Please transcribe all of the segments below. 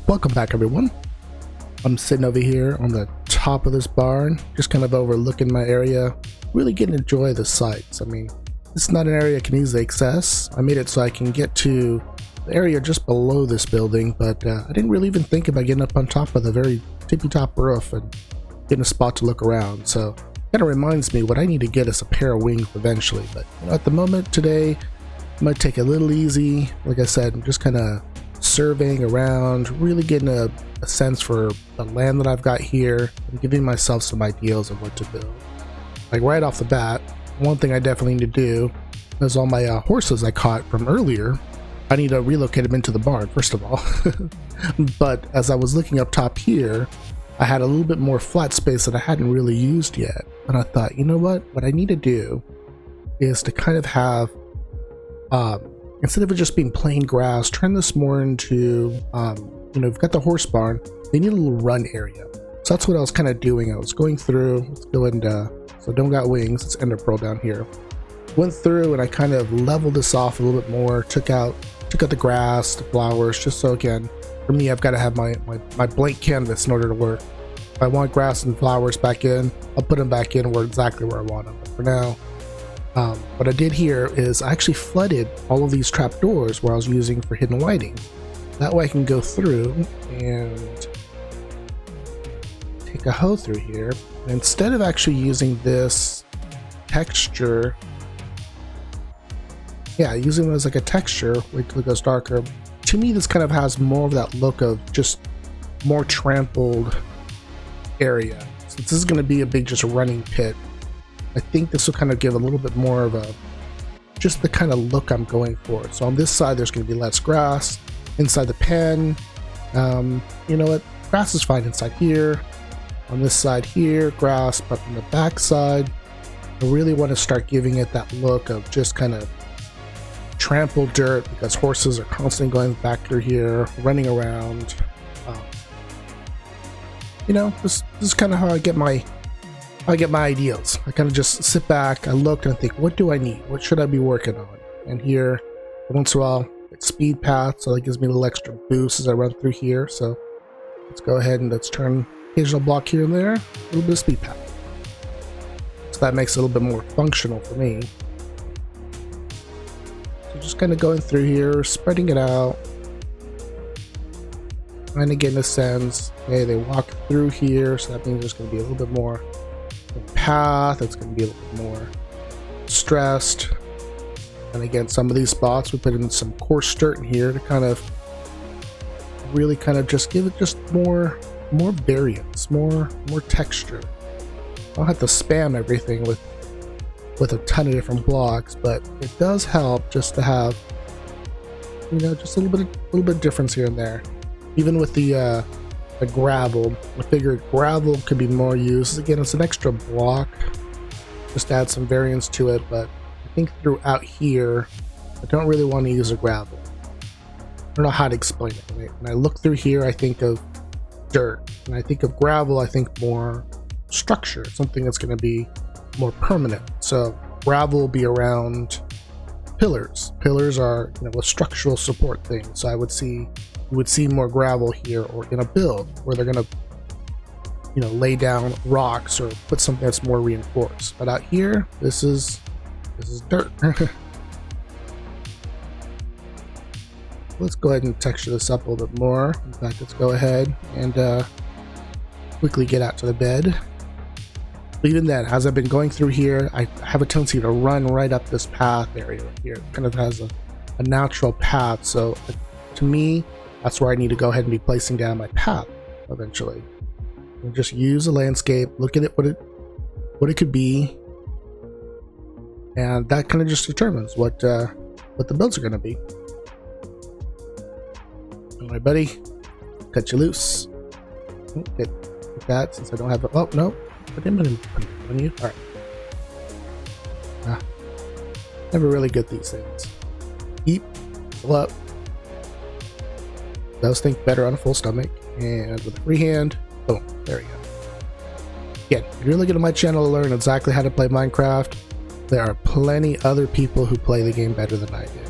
Welcome back, everyone. I'm sitting over here on the top of this barn, just kind of overlooking my area, really getting to enjoy the sights. I mean, this is not an area I can easily access. I made it so I can get to the area just below this building, but I didn't really even think about getting up on top of the very tippy top roof and getting a spot to look around. So it kind of reminds me what I need to get is a pair of wings eventually. But at the moment today, I'm going to take it a little easy. Like I said, I'm just kind of surveying around, really getting a sense for the land that I've got here and giving myself some ideas of what to build. Like right off the bat, one thing I definitely need to do is all my horses I caught from earlier, I need to relocate them into the barn first of all. But as I was looking up top here, I had a little bit more flat space that I hadn't really used yet, and I thought, you know what I need to do is to kind of have instead of it just being plain grass, turn this more into, we've got the horse barn, they need a little run area. So that's what I was kind of doing. I was going through, let's go and, so don't got wings, it's Nether Portal down here. Went through and I kind of leveled this off a little bit more, took out the grass, the flowers, just so again, for me, I've got to have my blank canvas in order to work. If I want grass and flowers back in, I'll put them back in where exactly where I want them. But for now, what I did here is I actually flooded all of these trapdoors where I was using for hidden lighting. That way I can go through and take a hoe through here. And instead of actually using this texture, using it as like a texture, wait till it goes darker. To me, this kind of has more of that look of just more trampled area. Since this is going to be a big just running pit, I think this will kind of give a little bit more of just the kind of look I'm going for. So on this side, there's going to be less grass. Inside the pen, you know what? Grass is fine inside here. On this side here, grass, but on the back side, I really want to start giving it that look of just kind of trampled dirt because horses are constantly going back through here, running around. This is kind of how I get my ideas. I kind of just sit back, I look and I think, what do I need? What should I be working on? And here, once in a while, it's speed path, so that gives me a little extra boost as I run through here. So let's go ahead and let's turn occasional block here and there, a little bit of speed path. So that makes it a little bit more functional for me. So just kind of going through here, spreading it out. Trying to get in a sense, okay, they walk through here, so that means there's going to be a little bit more path, it's going to be a little bit more stressed. And again, some of these spots we put in some coarse dirt in here to kind of really kind of just give it just more variance, more texture. I don't have to spam everything with a ton of different blocks, but it does help just to have just a little bit of difference here and there. Even with the gravel, I figured gravel could be more used. Again, it's an extra block, just add some variance to it, but I think throughout here, I don't really want to use a gravel. I don't know how to explain it. When I look through here, I think of dirt. When I think of gravel, I think more structure, something that's going to be more permanent. So gravel will be around pillars. Pillars are a structural support thing. So I would see you would see more gravel here, or in a build where they're going to lay down rocks or put something that's more reinforced. But out here, this is dirt. Let's go ahead and texture this up a little bit more. In fact, let's go ahead and quickly get out to the bed. But even then, as I've been going through here, I have a tendency to run right up this path area right here. It kind of has a natural path. So to me, that's where I need to go ahead and be placing down my path eventually. And just use the landscape, look at it, what it could be, and that kind of just determines what the builds are going to be. All right, buddy, cut you loose. Get that since I don't have it. Oh no, I didn't put it on you. All right. Never really get these things. Eat, pull up. Does think better on a full stomach, and with a free hand, boom, there we go. Again, if you're looking at my channel to learn exactly how to play Minecraft, there are plenty other people who play the game better than I do.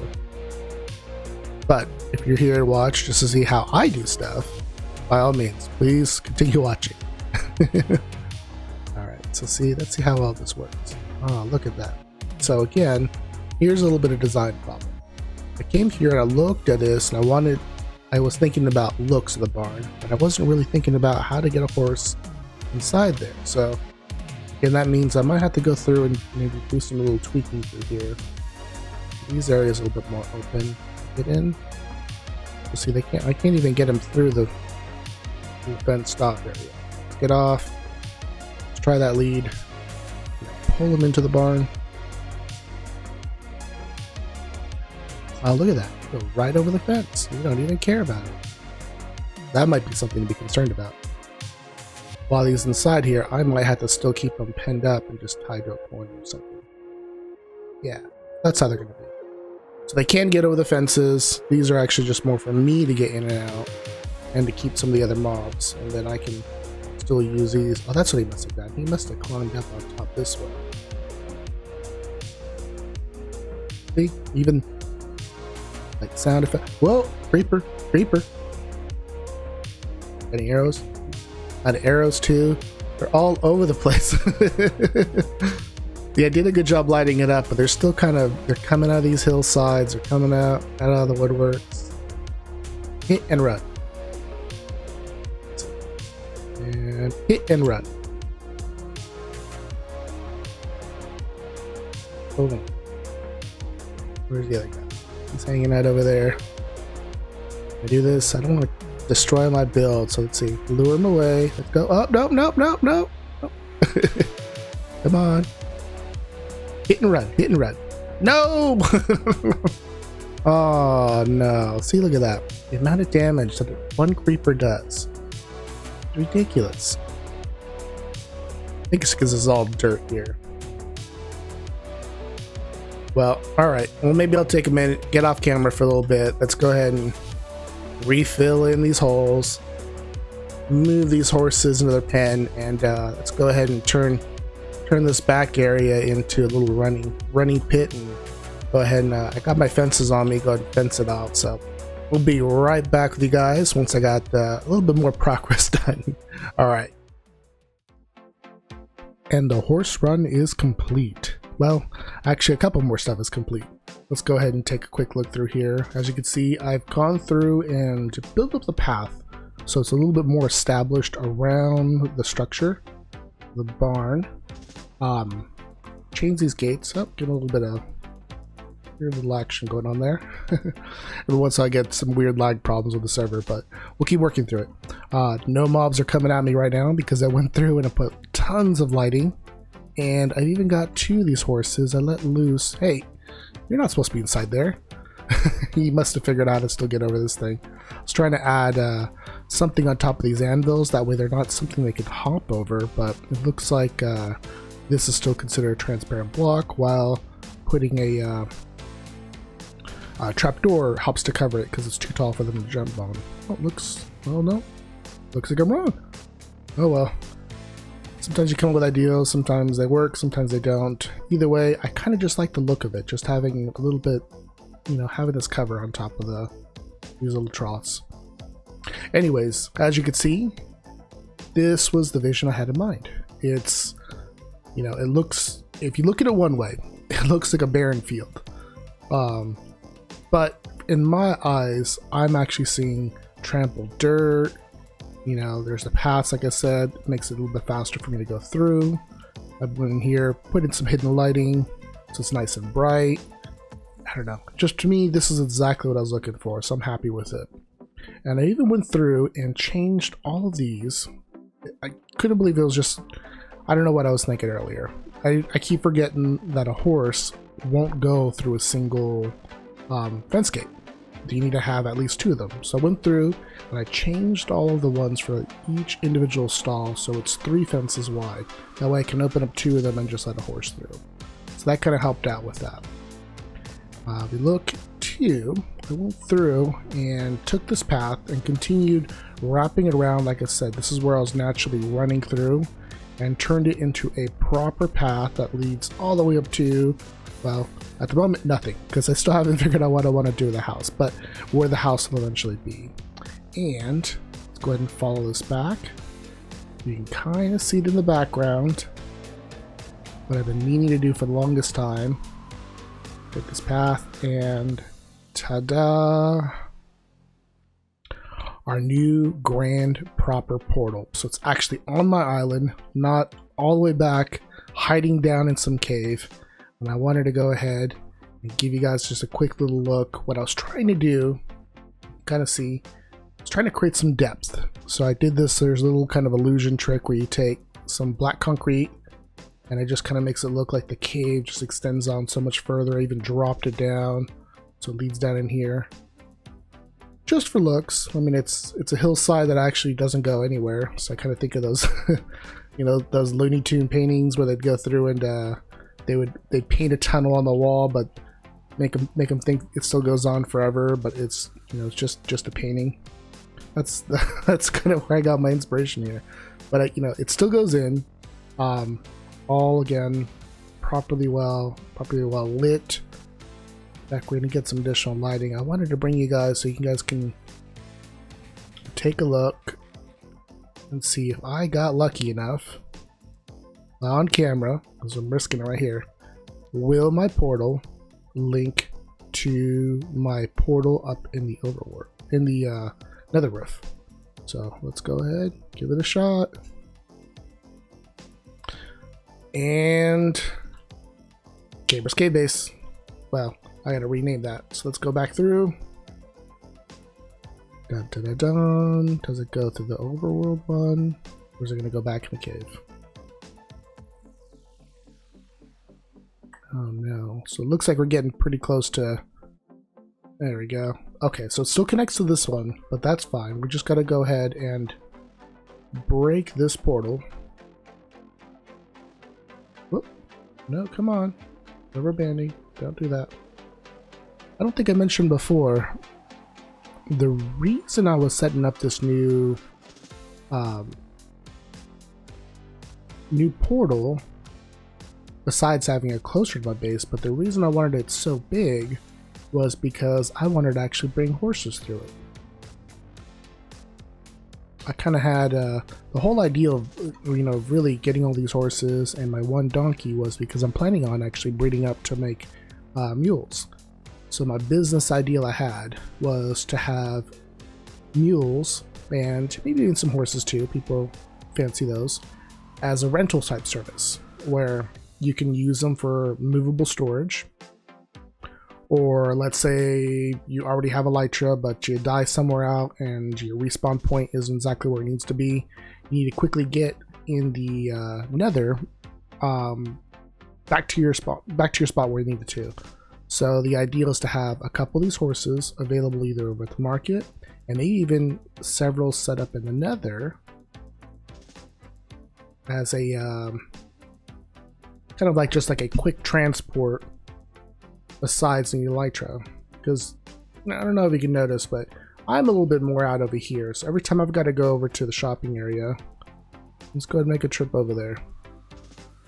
But if you're here to watch just to see how I do stuff, by all means, please continue watching. Alright, so let's see how well this works. Oh, look at that. So again, here's a little bit of design problem. I came here and I looked at this and I was thinking about looks of the barn, but I wasn't really thinking about how to get a horse inside there. So again, that means I might have to go through and maybe do some little tweaking through here. These areas are a little bit more open. Get in. You see, I can't even get them through the fenced off area. Let's get off. Let's try that lead. Pull them into the barn. Oh, look at that. Go right over the fence. You don't even care about it. That might be something to be concerned about. While he's inside here, I might have to still keep them penned up and just tie to a corner or something. Yeah, that's how they're going to be. So they can get over the fences. These are actually just more for me to get in and out and to keep some of the other mobs. And then I can still use these. Oh, that's what he must have done. He must have climbed up on top this way. See? Even like sound effect. Whoa! Creeper! Creeper! Any arrows? Had arrows too. They're all over the place. Yeah, I did a good job lighting it up, but they're still they're coming out of these hillsides, they're coming out of the woodworks. Hit and run. And hit and run. Hold on. Where's the other guy? He's hanging out over there. I do this. I don't want to destroy my build, so let's see. Lure him away. Let's go. Oh, nope, nope, nope, nope. Come on. Hit and run. Hit and run. No! Oh, no. See, look at that. The amount of damage that one creeper does. It's ridiculous. I think it's because it's all dirt here. Well, alright. Well, maybe I'll take a minute, get off camera for a little bit. Let's go ahead and refill in these holes. Move these horses into their pen, and let's go ahead and turn this back area into a little running pit, and go ahead and I got my fences on me. Go ahead and fence it out. So we'll be right back with you guys once I got a little bit more progress done. All right, and the horse run is complete. Well, actually, a couple more stuff is complete. Let's go ahead and take a quick look through here. As you can see, I've gone through and built up the path, so it's a little bit more established around the structure, the barn. Change these gates up, get a little bit of weird little action going on there. Every once in a while I get some weird lag problems with the server, but we'll keep working through it. No mobs are coming at me right now because I went through and I put tons of lighting, and I've even got two of these horses I let loose. Hey, you're not supposed to be inside there. He must have figured out how to still get over this thing. I was trying to add something on top of these anvils, that way they're not something they could hop over, but it looks like this is still considered a transparent block, while putting a trapdoor helps to cover it because it's too tall for them to jump on. Oh, oh no, looks like I'm wrong. Oh well. Sometimes you come up with ideas, sometimes they work, sometimes they don't. Either way, I kind of just like the look of it, just having a little bit, having this cover on top of these little troughs. Anyways, as you can see, this was the vision I had in mind. It's, it looks, if you look at it one way, it looks like a barren field. But in my eyes, I'm actually seeing trampled dirt. There's the paths, like I said, makes it a little bit faster for me to go through. I've went in here, put in some hidden lighting, so it's nice and bright. I don't know. Just to me, this is exactly what I was looking for, so I'm happy with it. And I even went through and changed all of these. I couldn't believe it was just, I don't know what I was thinking earlier. I keep forgetting that a horse won't go through a single fence gate. You need to have at least two of them. So I went through and I changed all of the ones for each individual stall, so it's 3 fences wide. That way I can open up 2 of them and just let a horse through. So that kind of helped out with that. We look to, I went through and took this path and continued wrapping it around. Like I said, this is where I was naturally running through, and turned it into a proper path that leads all the way up to, well, at the moment, nothing, because I still haven't figured out what I want to do with the house, but where the house will eventually be. And let's Let's go ahead and follow this back. You can kind of see it in the background. What I've been meaning to do for the longest time. Take this path and ta-da! Our new grand proper portal. So it's actually on my island, not all the way back, hiding down in some cave. And I wanted to go ahead and give you guys just a quick little look. What I was trying to do, kind of see, I was trying to create some depth. So I did this, there's a little kind of illusion trick where you take some black concrete and it just kind of makes it look like the cave just extends on so much further. I even dropped it down so it leads down in here. Just for looks. I mean, it's a hillside that actually doesn't go anywhere. So I kind of think of those, you know, those Looney Tune paintings where they'd go through and they'd paint a tunnel on the wall, but make them think it still goes on forever, but it's, you know, it's just a painting. That's kind of where I got my inspiration here. But you know, it still goes in, all again properly well lit. In fact, we're gonna get some additional lighting. I wanted to bring you guys so you guys can take a look and see if I got lucky enough on camera, because I'm risking it right here. Will my portal link to my portal up in the overworld, in the nether roof? So let's go ahead, give it a shot. And Quebra's Cave Base. Well, I gotta rename that. So let's go back through. Dun, dun, dun, dun. Does it go through the overworld one? Or is it gonna go back in the cave? Oh no. So it looks like we're getting pretty close to... There we go. Okay, so it still connects to this one, but that's fine. We just gotta go ahead and break this portal. Whoop. No, come on. Rubber banding. Don't do that. I don't think I mentioned before, the reason I was setting up this new portal, besides having it closer to my base, but the reason I wanted it so big was because I wanted to actually bring horses through it. I kind of had the whole idea of, you know, really getting all these horses and my one donkey was because I'm planning on actually breeding up to make mules. So my business ideal I had was to have mules and maybe even some horses too, people fancy those, as a rental type service where you can use them for movable storage. Or let's say you already have Elytra, but you die somewhere out and your respawn point isn't exactly where it needs to be. You need to quickly get in the nether back to your spot where you need it to. So the ideal is to have a couple of these horses available either over at the market, and maybe even several set up in the nether as a kind of like just like a quick transport besides the Elytra. Because I don't know if you can notice, but I'm a little bit more out over here. So every time I've got to go over to the shopping area, let's go ahead and make a trip over there.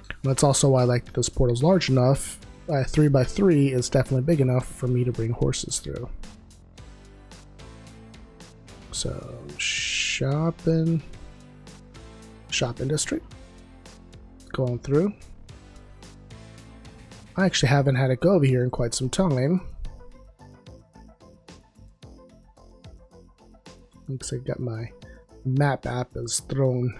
And that's also why I like that this portal's large enough. 3x3 is definitely big enough for me to bring horses through. So shopping district, going through. I actually haven't had it go over here in quite some time. Looks like I got my map app is throwing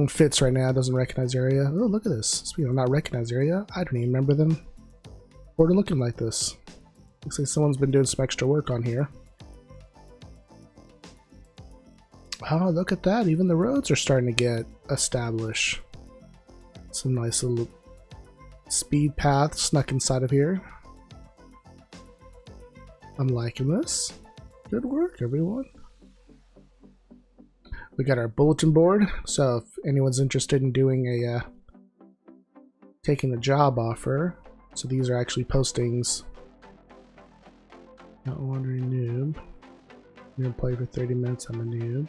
fits right now. It doesn't recognize area. Oh, look at this. Speaking of not recognized area, I don't even remember them portal looking like this. Looks like someone's been doing some extra work on here. Oh, look at that. Even the roads are starting to get established. Some nice little speed path snuck inside of here. I'm liking this. Good work, everyone. We got our bulletin board, so if anyone's interested in doing a taking a job offer, so these are actually postings. Not wandering noob. I'm gonna play for 30 minutes. I'm a noob.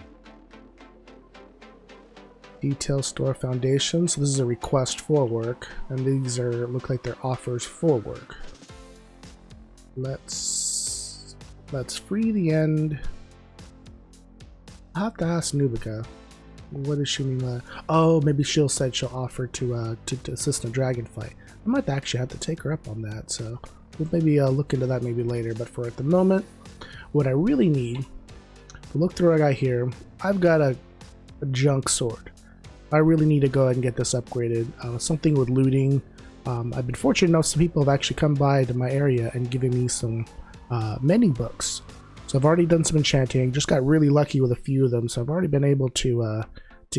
Detail store foundation. So this is a request for work, and these are look like they're offers for work. Let's free the end. I'll have to ask Nubica. What does she mean by that? Oh, maybe she'll offer to assist in a dragon fight. I might actually have to take her up on that, so we'll maybe look into that maybe later. But for at the moment, what I really need, look through what I got here. I've got a junk sword. I really need to go ahead and get this upgraded. Something with looting. I've been fortunate enough some people have actually come by to my area and given me some mending books. So I've already done some enchanting, just got really lucky with a few of them, so I've already been able to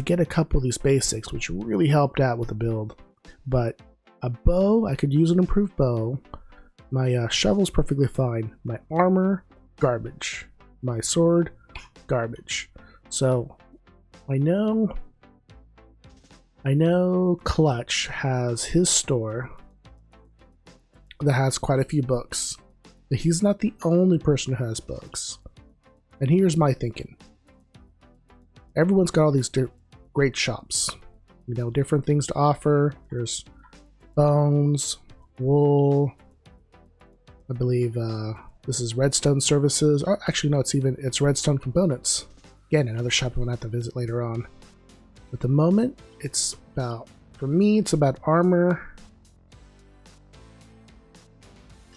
get a couple of these basics, which really helped out with the build. But a bow, I could use an improved bow. My shovel's perfectly fine. My armor, garbage. My sword, garbage. So I know Clutch has his store that has quite a few books. But he's not the only person who has books. And here's my thinking. Everyone's got all these great shops. You know, different things to offer. There's bones, wool. I believe this is redstone services. Oh, actually, no, it's redstone components. Again, another shop I'm gonna have to visit later on. At the moment, for me, it's about armor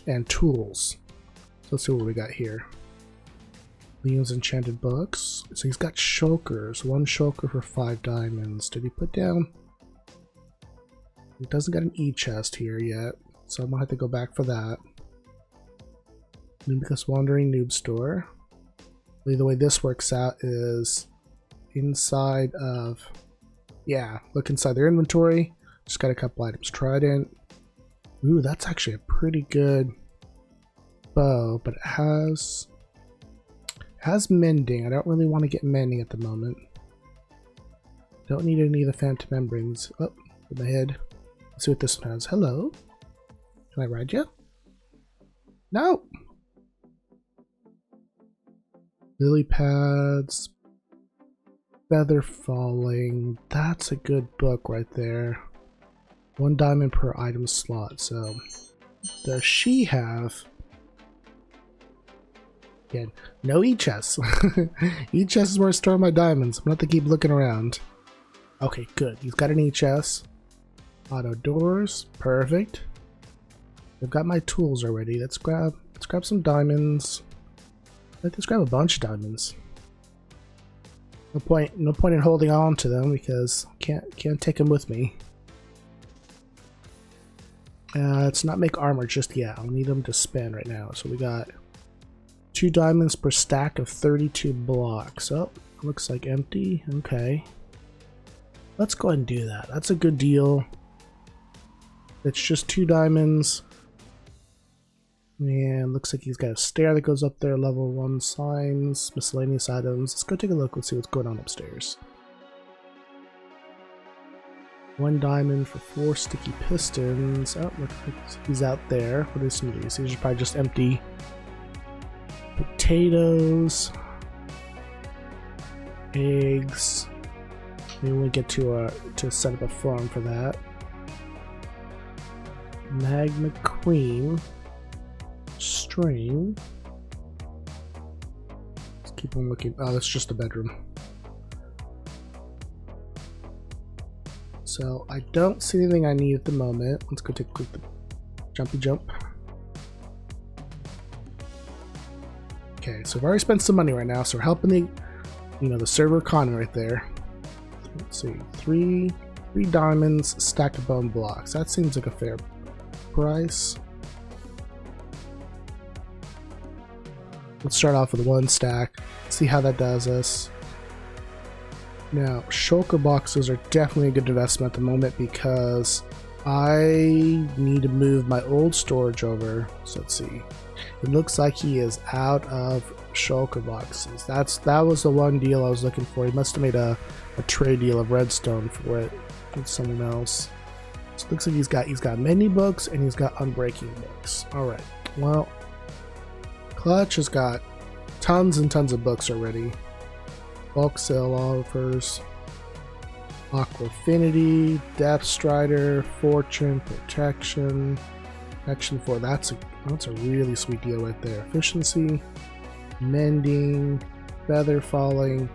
and tools. So let's see what we got here. Leon's enchanted books. So he's got shulkers. 1 shulker for 5 diamonds. Did he put down? He doesn't got an E-chest here yet, so I'm gonna have to go back for that. Nubica's Wandering Noob Store. The way this works out is inside of, yeah, look inside their inventory. Just got a couple items. Trident. Ooh, that's actually a pretty good bow, but it has mending. I don't really want to get mending at the moment. Don't need any of the phantom membranes. Oh, with my head. Let's see what this one has. Hello. Can I ride you? No. Lily pads. Feather falling. That's a good book right there. 1 diamond per item slot. So, does she have? Again, no E-chest. E-chest is where I store my diamonds. I'm gonna have to keep looking around. Okay, good. He's got an E-chest. Auto doors, perfect. I've got my tools already. Let's grab some diamonds. Let's grab a bunch of diamonds. No point in holding on to them because can't take them with me. Let's not make armor just yet. I'll need them to spend right now. So we got 2 diamonds per stack of 32 blocks. Oh, looks like empty. Okay. Let's go ahead and do that. That's a good deal. It's just 2 diamonds. And looks like he's got a stair that goes up there. Level 1 signs, miscellaneous items. Let's go take a look. Let's see what's going on upstairs. 1 diamond for 4 sticky pistons. Oh, look, he's out there. What are some of these? These are probably just empty. Potatoes, eggs. Maybe we'll get to set up a farm for that. Magma cream, string. Let's keep on looking. Oh, that's just a bedroom. So I don't see anything I need at the moment. Let's go take a quick jumpy jump. Okay, so I've already spent some money right now, so we're helping the server economy right there. Let's see, three diamonds, stack of bone blocks. That seems like a fair price. Let's start off with 1 stack, see how that does us. Now, shulker boxes are definitely a good investment at the moment because I need to move my old storage over. So let's see. It looks like he is out of shulker boxes. That was the one deal I was looking for. He must have made a trade deal of redstone for it with someone else. So it looks like he's got many books and he's got unbreaking books. Alright, well, Clutch has got tons and tons of books already. Bulk sale offers, Aqua Affinity, Depth Strider, Fortune, Protection 4. That's a really sweet deal right there. Efficiency, Mending, Feather Falling.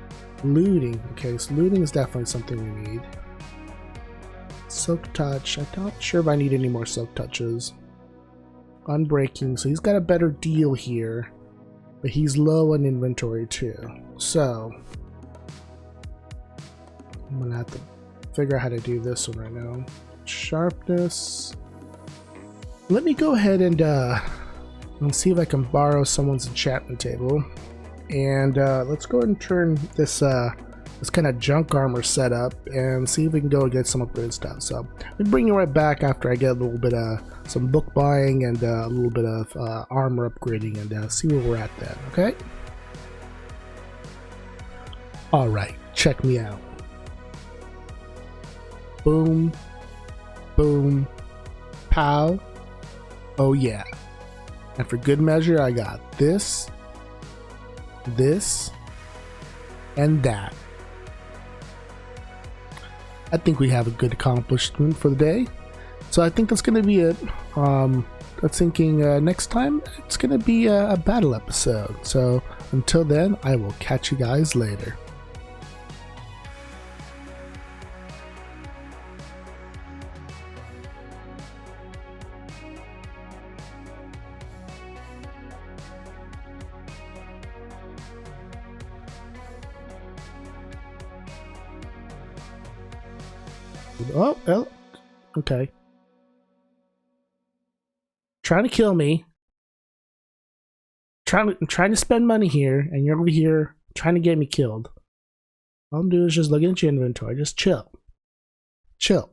Looting. Okay, so looting is definitely something we need. Silk touch. I'm not sure if I need any more silk touches. Unbreaking. So he's got a better deal here, but he's low on inventory too. So I'm gonna have to figure out how to do this one right now. Sharpness. Let me go ahead and see if I can borrow someone's enchantment table. And let's go ahead and turn this this kind of junk armor setup and see if we can go get some upgrade stuff. So I'll bring you right back after I get a little bit of some book buying and a little bit of armor upgrading, and see where we're at then. Okay. All right, check me out. Boom, boom, pow. Oh yeah. And for good measure, I got this, and that. I think we have a good accomplishment for the day. So I think that's going to be it. I'm thinking next time it's going to be a battle episode. So until then, I will catch you guys later. Oh, okay. Trying to kill me. I'm trying to spend money here, and you're over here trying to get me killed. All I'm doing is just looking at your inventory. Just chill. Chill.